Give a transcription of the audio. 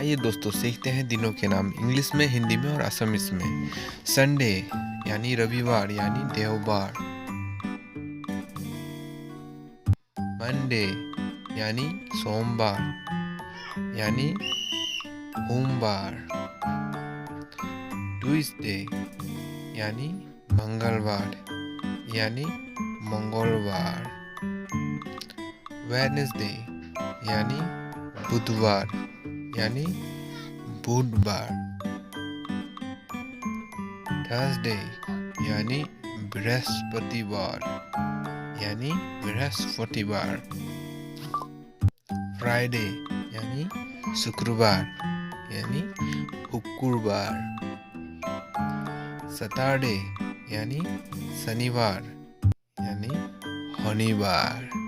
आइए दोस्तों सीखते हैं दिनों के नाम इंग्लिश में, हिंदी में और असमीज में। संडे यानी रविवार यानी देववार। मंडे यानी सोमवार यानी सोमवार। ट्यूसडे यानी मंगलवार यानी मंगलवार। वेडनेसडे यानी बुधवार यानी बुधवार। थर्सडे यानी बृहस्पतिवार यानी बृहस्पतिवार। फ्राइडे यानी शुक्रवार यानी शुक्रवार। सैटरडे यानी शनिवार यानी शनिवार।